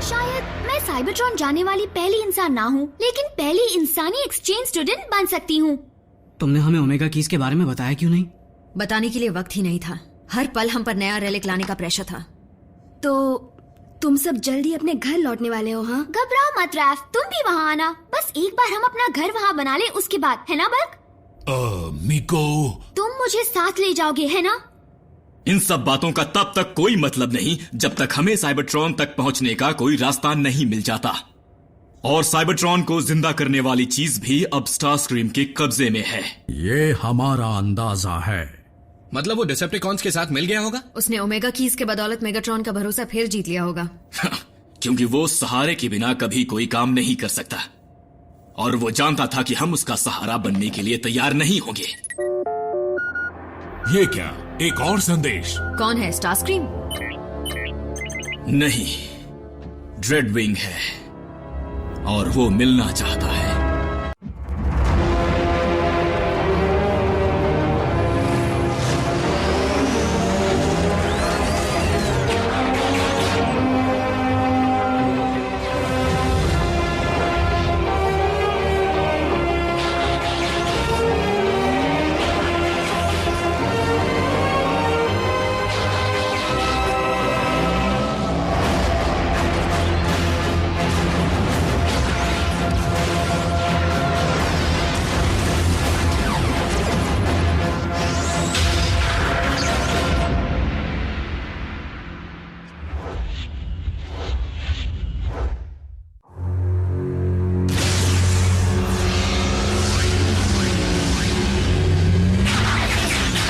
शायद मैं साइबरट्रॉन जाने वाली पहली इंसान ना हूँ, लेकिन पहली इंसानी एक्सचेंज स्टूडेंट बन सकती हूँ। तुमने हमें ओमेगा कीज के बारे में बताया क्यों नहीं? बताने के लिए वक्त ही नहीं था। हर पल हम पर नया रेलिक लाने का प्रेशर था। तो तुम सब जल्दी अपने घर लौटने वाले हो? हाँ, घबराओ मत रैफ, तुम भी वहाँ आना। बस एक बार हम अपना घर वहाँ बना ले, उसके बाद, है ना बग? मिको, तुम मुझे साथ ले जाओगे, है ना? इन सब बातों का तब तक कोई मतलब नहीं जब तक हमें साइबरट्रॉन तक पहुंचने का कोई रास्ता नहीं मिल जाता। और साइबरट्रॉन को जिंदा करने वाली चीज भी अब स्टारस्क्रीम के कब्जे में है। ये हमारा अंदाजा है। मतलब वो डिसेप्टिकॉन्स के साथ मिल गया होगा? उसने ओमेगा कीज के बदौलत मेगाट्रॉन का भरोसा फिर जीत लिया होगा। क्योंकि वो सहारे के बिना कभी कोई काम नहीं कर सकता, और वो जानता था कि हम उसका सहारा बनने के लिए तैयार नहीं होंगे। ये क्या, एक और संदेश? कौन है? स्टारस्क्रीम? नहीं, ड्रेडविंग है, और वो मिलना चाहता है।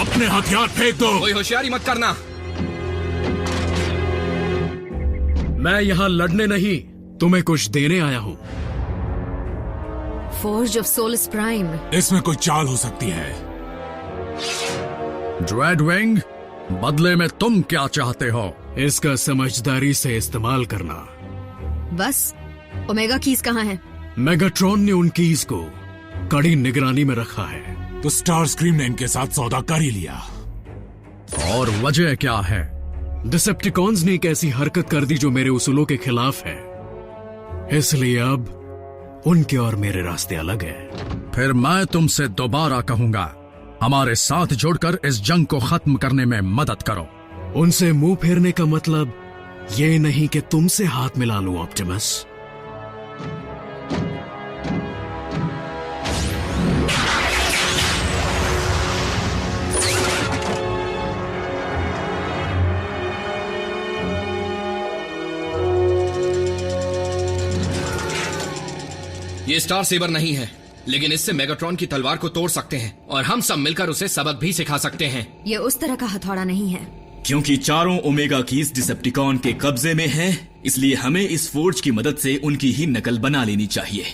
अपने हथियार फेंक दो। कोई होशियारी मत करना। मैं यहाँ लड़ने नहीं, तुम्हें कुछ देने आया हूँ। Forge of solace prime. इसमें कोई चाल हो सकती है। ड्रेडविंग, बदले में तुम क्या चाहते हो? इसका समझदारी से इस्तेमाल करना। बस, ओमेगा कीज कहाँ है? मेगाट्रॉन ने उन कीज को कड़ी निगरानी में रखा है। तो स्टारस्क्रीम ने इनके साथ सौदा कर ही लिया। और वजह क्या है? डिसेप्टिकॉन्स ने एक ऐसी हरकत कर दी जो मेरे उसूलों के खिलाफ है, इसलिए अब उनके और मेरे रास्ते अलग हैं। फिर मैं तुमसे दोबारा कहूंगा, हमारे साथ जुड़कर इस जंग को खत्म करने में मदद करो। उनसे मुंह फेरने का मतलब ये नहीं कि तुमसे हाथ मिला लूं ऑप्टिमस। ये स्टार सेबर नहीं है, लेकिन इससे मेगाट्रॉन की तलवार को तोड़ सकते हैं, और हम सब मिलकर उसे सबक भी सिखा सकते हैं। ये उस तरह का हथौड़ा नहीं है। क्योंकि चारों ओमेगा कीज डिसेप्टिकॉन के कब्जे में हैं, इसलिए हमें इस फोर्ज की मदद से उनकी ही नकल बना लेनी चाहिए।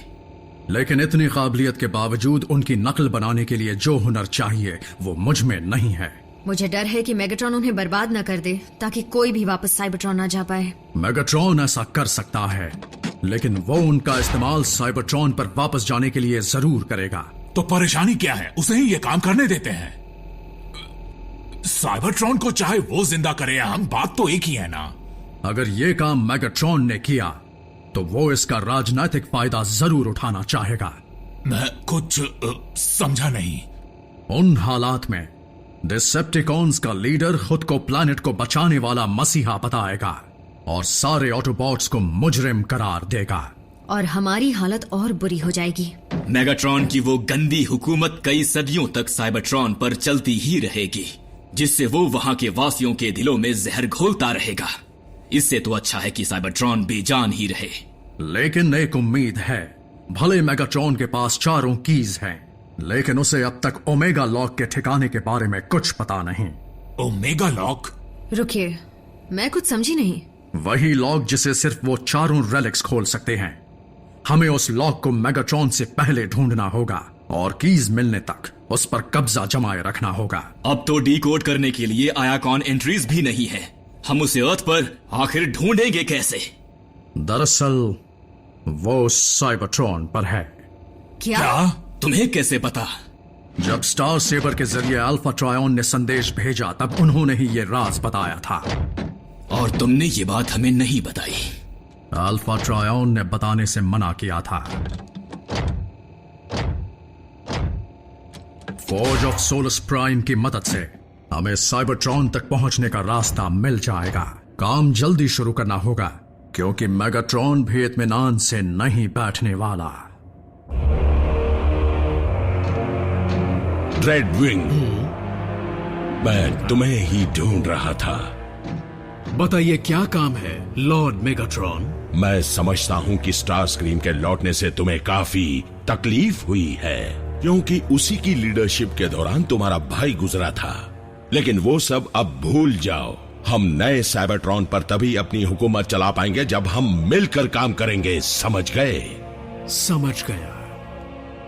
लेकिन इतनी काबिलियत के बावजूद उनकी नकल बनाने के लिए जो हुनर चाहिए वो मुझ में नहीं है। मुझे डर है कि मेगाट्रॉन उन्हें बर्बाद न कर दे, ताकि कोई भी वापस साइबरट्रॉन न जा पाए। मेगाट्रॉन ऐसा कर सकता है, लेकिन वो उनका इस्तेमाल साइबरट्रॉन पर वापस जाने के लिए जरूर करेगा। तो परेशानी क्या है? उसे ही ये काम करने देते हैं। साइबरट्रॉन को चाहे वो जिंदा करे या हम, बात तो एक ही है ना। अगर ये काम मेगाट्रॉन ने किया तो वो इसका राजनीतिक फायदा जरूर उठाना चाहेगा। मैं कुछ समझा नहीं। उन हालात में डिसेप्टिकॉन्स का लीडर खुद को प्लैनेट को बचाने वाला मसीहा बताएगा और सारे ऑटोबॉट्स को मुजरिम करार देगा, और हमारी हालत और बुरी हो जाएगी। मेगाट्रॉन की वो गंदी हुकूमत कई सदियों तक साइबरट्रॉन पर चलती ही रहेगी, जिससे वो वहां के वासियों के दिलों में जहर घोलता रहेगा। इससे तो अच्छा है कि साइबरट्रॉन बेजान ही रहे। लेकिन एक उम्मीद है। भले मेगाट्रॉन के पास चारों कीज हैं, लेकिन उसे अब तक ओमेगा लॉक के ठिकाने के बारे में कुछ पता नहीं। Omega lock? रुकिए, मैं कुछ समझी नहीं। वही लॉक जिसे सिर्फ वो चारों रेलिक्स खोल सकते हैं। हमें उस लॉक को मेगाट्रॉन से पहले ढूंढना होगा और कीज मिलने तक उस पर कब्जा जमाए रखना होगा। अब तो डीकोड करने के लिए आयाकॉन एंट्रीज भी नहीं है। हम उसे अर्थ पर आखिर ढूंढेंगे कैसे? दरअसल वो साइबरट्रॉन पर है। क्या? तुम्हें कैसे पता? जब स्टार सेबर के जरिए अल्फा ट्रायन ने संदेश भेजा तब उन्होंने ही ये राज बताया था। और तुमने ये बात हमें नहीं बताई। अल्फा ट्रायन ने बताने से मना किया था। फोर्ज ऑफ सोलस प्राइम की मदद से हमें साइबरट्रॉन तक पहुंचने का रास्ता मिल जाएगा। काम जल्दी शुरू करना होगा क्योंकि मेगाट्रॉन भी इत्मीनान से नहीं बैठने वाला। ड्रेडविंग, मैं तुम्हें ही ढूंढ रहा था। बताइए क्या काम है लॉर्ड मेगाट्रॉन? मैं समझता हूँ कि स्टार स्क्रीम के लौटने से तुम्हें काफी तकलीफ हुई है, क्योंकि उसी की लीडरशिप के दौरान तुम्हारा भाई गुजरा था। लेकिन वो सब अब भूल जाओ। हम नए साइबरट्रॉन पर तभी अपनी हुकूमत चला पाएंगे जब हम मिलकर काम करेंगे, समझ गए? समझ गया।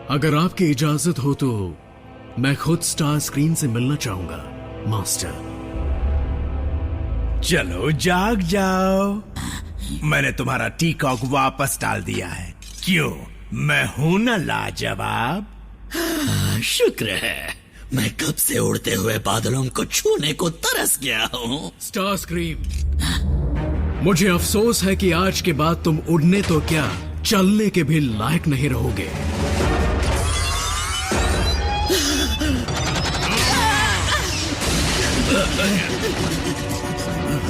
अगर आपकी इजाजत हो तो मैं खुद स्टार स्क्रीन से मिलना चाहूंगा मास्टर। चलो जाग जाओ, मैंने तुम्हारा टीकॉक वापस डाल दिया है। क्यों, मैं हूं ना लाजवाब? शुक्र है, मैं कब से उड़ते हुए बादलों को छूने को तरस गया हूँ। स्टार स्क्रीम, मुझे अफसोस है कि आज के बाद तुम उड़ने तो क्या चलने के भी लायक नहीं रहोगे।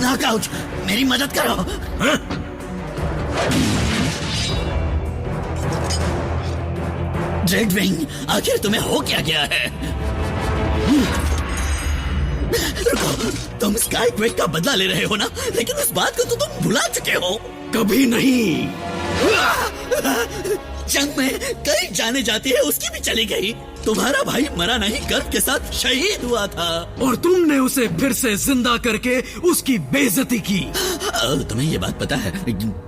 नॉकआउट, मेरी मदद करो। ड्रेडविंग, आखिर तुम्हें हो क्या गया है? रुको, तुम स्काई क्वेक का बदला ले रहे हो ना? लेकिन उस बात को तो तुम भुला चुके हो। कभी नहीं। जंग में कई जाने जाती है, उसकी भी चली गई। तुम्हारा भाई मरा नहीं, गर्व के साथ शहीद हुआ था। और तुमने उसे फिर से जिंदा करके उसकी बेइज्जती की। तुम्हें ये बात पता है?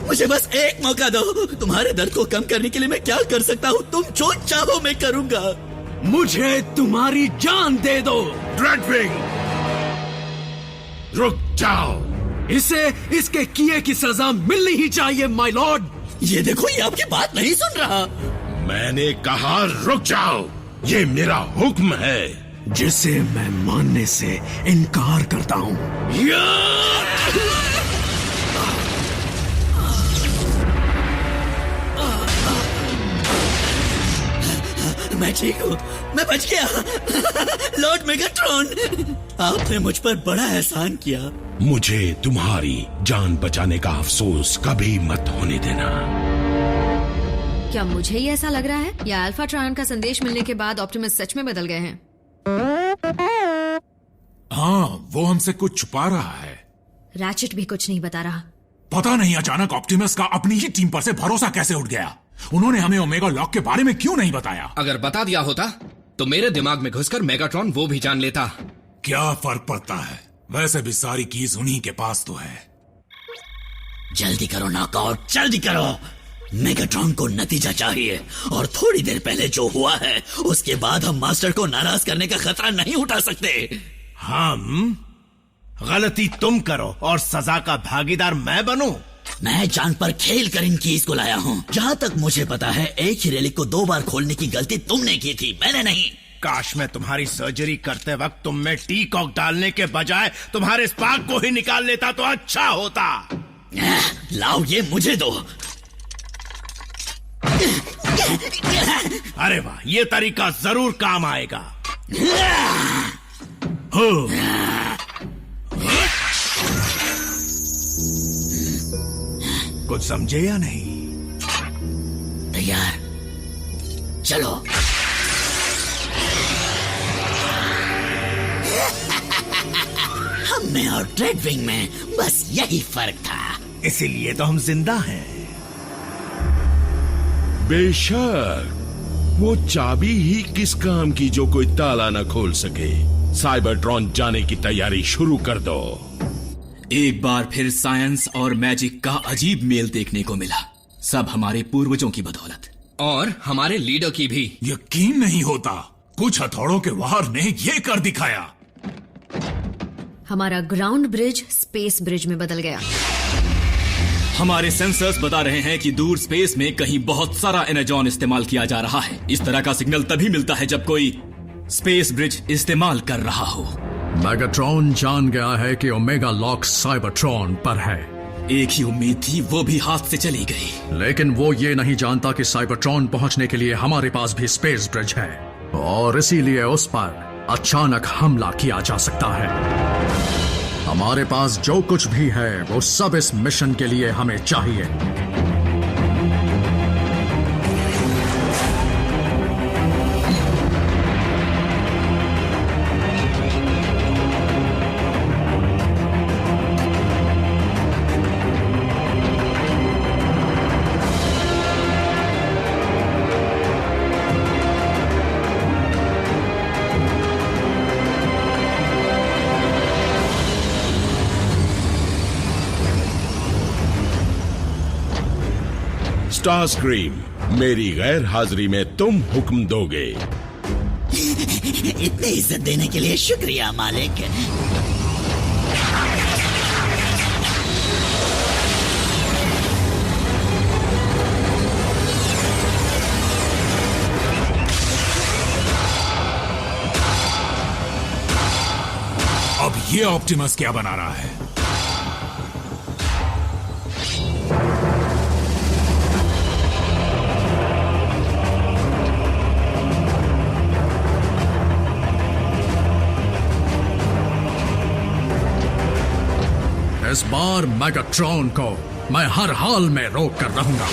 मुझे बस एक मौका दो। तुम्हारे दर्द को कम करने के लिए मैं क्या कर सकता हूँ? तुम जो चाहो मैं करूँगा। मुझे तुम्हारी जान दे दो। ड्रेडविंग, रुक जाओ। इसे इसके किए की सजा मिलनी ही चाहिए माय लॉर्ड। ये देखो, ये आपकी बात नहीं सुन रहा। मैंने कहा रुक जाओ, ये मेरा हुक्म है जिसे मैं मानने से इनकार करता हूँ। मैं ठीक हूँ, मैं बच गया। लॉर्ड मेगाट्रॉन, आपने मुझ पर बड़ा एहसान किया। मुझे तुम्हारी जान बचाने का अफसोस कभी मत होने देना। क्या मुझे ही ऐसा लग रहा है या अल्फा ट्रायन का संदेश मिलने के बाद ऑप्टिमस सच में बदल गए हैं? हाँ, वो हमसे कुछ छुपा रहा है। रैचेट भी कुछ नहीं बता रहा। पता नहीं अचानक ऑप्टिमस का अपनी ही टीम पर से भरोसा कैसे उठ गया। उन्होंने हमें ओमेगा लॉक के बारे में क्यों नहीं बताया? अगर बता दिया होता तो मेरे दिमाग में घुसकर मेगाट्रॉन वो भी जान लेता। क्या फर्क पड़ता है, वैसे भी सारी कीज उन्हीं के पास तो है। जल्दी करो नॉकआउट, जल्दी करो। मेगाट्रॉन को नतीजा चाहिए, और थोड़ी देर पहले जो हुआ है उसके बाद हम मास्टर को नाराज करने का खतरा नहीं उठा सकते। हम गलती तुम करो और सजा का भागीदार मैं बनूं। मैं जान पर खेल कर इन कीज को लाया हूँ। जहाँ तक मुझे पता है, एक ही रेलिक को 2 बार खोलने की गलती तुमने की थी, मैंने नहीं। काश मैं तुम्हारी सर्जरी करते वक्त तुम में टीकॉक डालने के बजाय तुम्हारे स्पार्क को ही निकाल लेता तो अच्छा होता। लाओ, ये मुझे दो। अरे वाह, ये तरीका जरूर काम आएगा। कुछ समझे या नहीं? तैयार, चलो। हम में और ड्रेडविंग में बस यही फर्क था। इसीलिए तो हम जिंदा हैं। बेशक, वो चाबी ही किस काम की जो कोई ताला न खोल सके। साइबरट्रॉन जाने की तैयारी शुरू कर दो। एक बार फिर साइंस और मैजिक का अजीब मेल देखने को मिला, सब हमारे पूर्वजों की बदौलत। और हमारे लीडर की भी। यकीन नहीं होता, कुछ हथौड़ों के वार ने ये कर दिखाया। हमारा ग्राउंड ब्रिज स्पेस ब्रिज में बदल गया। हमारे सेंसर्स बता रहे हैं कि दूर स्पेस में कहीं बहुत सारा एनर्जॉन इस्तेमाल किया जा रहा है। इस तरह का सिग्नल तभी मिलता है जब कोई स्पेस ब्रिज इस्तेमाल कर रहा हो। मेगाट्रॉन जान गया है कि ओमेगा लॉक साइबरट्रॉन पर है। एक ही उम्मीद थी, वो भी हाथ से चली गई। लेकिन वो ये नहीं जानता कि साइबरट्रॉन पहुंचने के लिए हमारे पास भी स्पेस ब्रिज है और इसीलिए उस पर अचानक हमला किया जा सकता है। हमारे पास जो कुछ भी है वो सब इस मिशन के लिए हमें चाहिए। स्टार स्क्रीम, मेरी गैर हाजिरी में तुम हुक्म दोगे। इतनी इज्जत देने के लिए शुक्रिया मालिक। अब ये ऑप्टिमस क्या बना रहा है? इस बार मेगाट्रॉन को मैं हर हाल में रोक कर रहूंगा।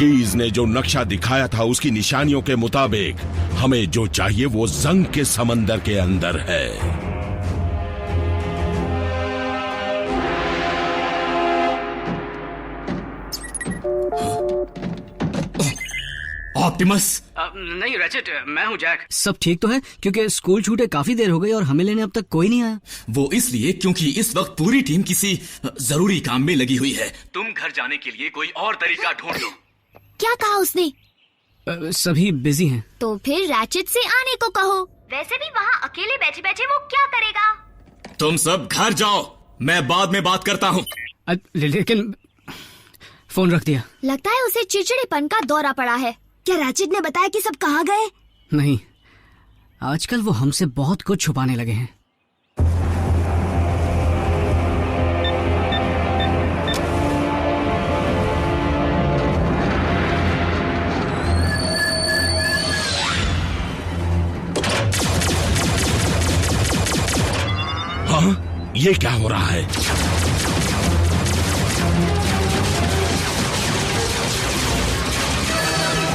कीज ने जो नक्शा दिखाया था उसकी निशानियों के मुताबिक हमें जो चाहिए वो जंग के समंदर के अंदर है। ऑप्टिमस। नहीं रैचेट, मैं हूँ जैक। सब ठीक तो है? क्योंकि स्कूल छूटे काफी देर हो गई और हमें लेने अब तक कोई नहीं आया। वो इसलिए क्योंकि इस वक्त पूरी टीम किसी जरूरी काम में लगी हुई है। तुम घर जाने के लिए कोई और तरीका ढूंढ लो। क्या कहा उसने? सभी बिजी हैं। तो फिर रैचेट से आने को कहो। वैसे भी वहाँ अकेले बैठे बैठे वो क्या करेगा? तुम सब घर जाओ, मैं बाद में बात करता हूँ। लेकिन फोन रख दिया। लगता है उसे चिड़चिड़ेपन का दौरा पड़ा है। क्या रैचेट ने बताया कि सब कहाँ गए? नहीं, आजकल वो हमसे बहुत कुछ छुपाने लगे हैं। हाँ, ये क्या हो रहा है?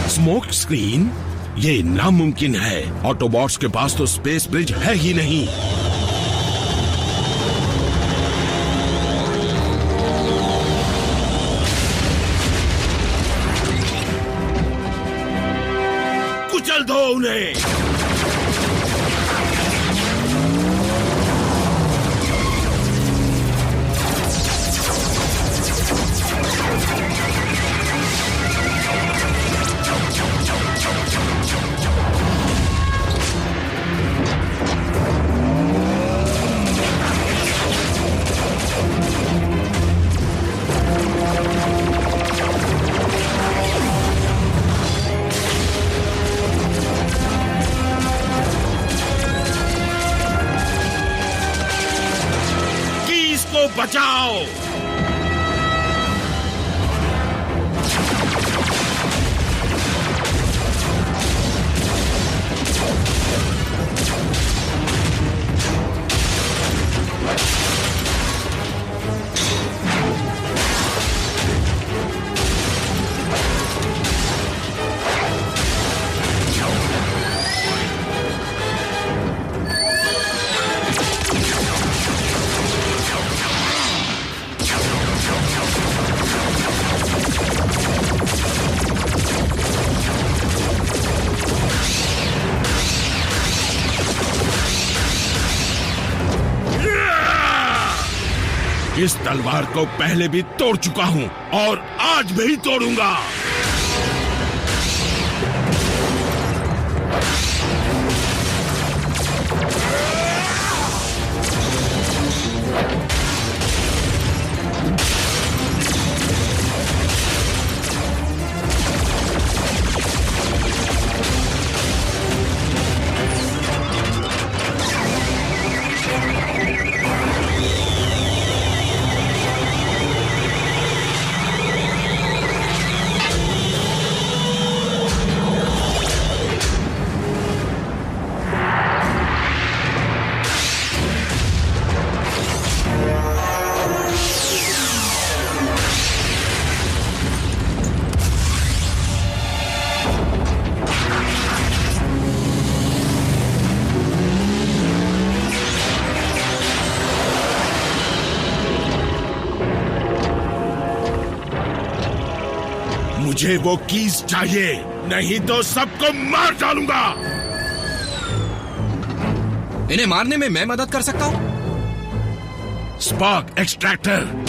Smoke screen? ये नामुमकिन है। ऑटोबॉट्स के पास तो स्पेस ब्रिज है ही नहीं। कुचल दो उन्हें। इस तलवार को पहले भी तोड़ चुका हूँ और आज भी तोड़ूंगा। मुझे वो कीज चाहिए, नहीं तो सबको मार डालूंगा। इन्हें मारने में मैं मदद कर सकता हूं। Spark extractor.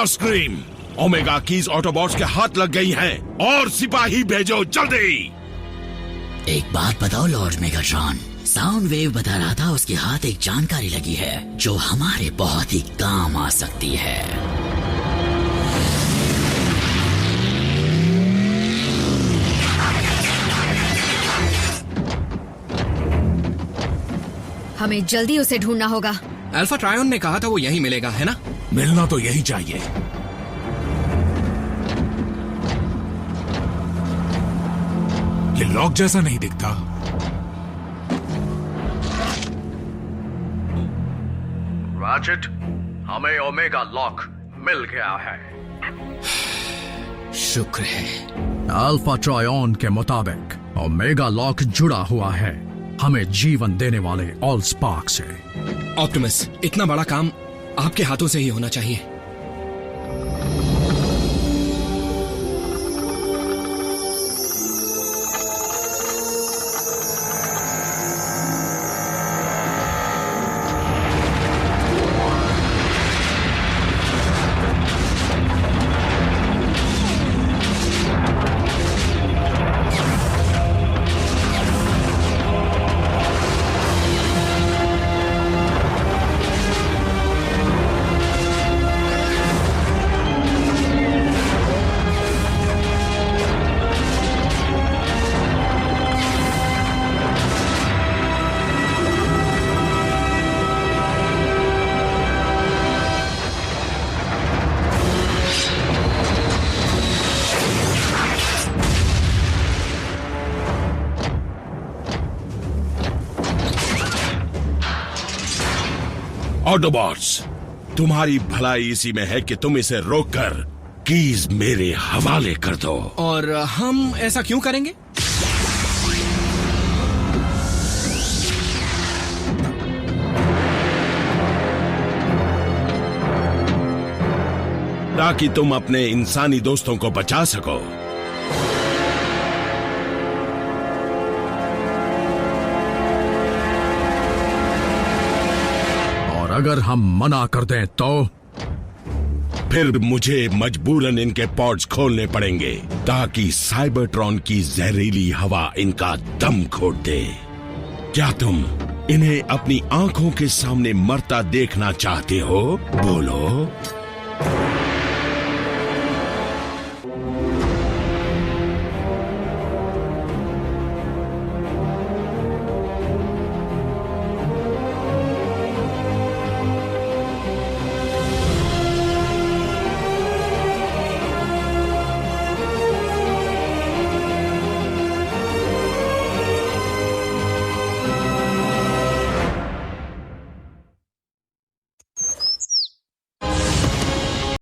Scream, omega keys Autobots के हाथ लग गई हैं और सिपाही भेजो जल्दी। एक बात बताओ लॉर्ड मेगाट्रॉन, साउंड वेव बता रहा था उसके हाथ एक जानकारी लगी है जो हमारे बहुत ही काम आ सकती है। हमें जल्दी उसे ढूंढना होगा। अल्फा ट्रायन ने कहा था वो यहीं मिलेगा, है ना? मिलना तो यही चाहिए। ये लॉक जैसा नहीं दिखता। रैचेट, हमें ओमेगा लॉक मिल गया है। शुक्र है। अल्फा ट्रायन के मुताबिक ओमेगा लॉक जुड़ा हुआ है हमें जीवन देने वाले ऑल स्पार्क से। ऑप्टिमस, इतना बड़ा काम आपके हाथों से ही होना चाहिए। ऑटोबॉट्स, तुम्हारी भलाई इसी में है कि तुम इसे रोककर कीज मेरे हवाले कर दो। और हम ऐसा क्यों करेंगे? ताकि तुम अपने इंसानी दोस्तों को बचा सको। अगर हम मना कर दें तो फिर मुझे मजबूरन इनके पॉड्स खोलने पड़ेंगे ताकि साइबरट्रॉन की जहरीली हवा इनका दम घोट दे। क्या तुम इन्हें अपनी आंखों के सामने मरता देखना चाहते हो? बोलो।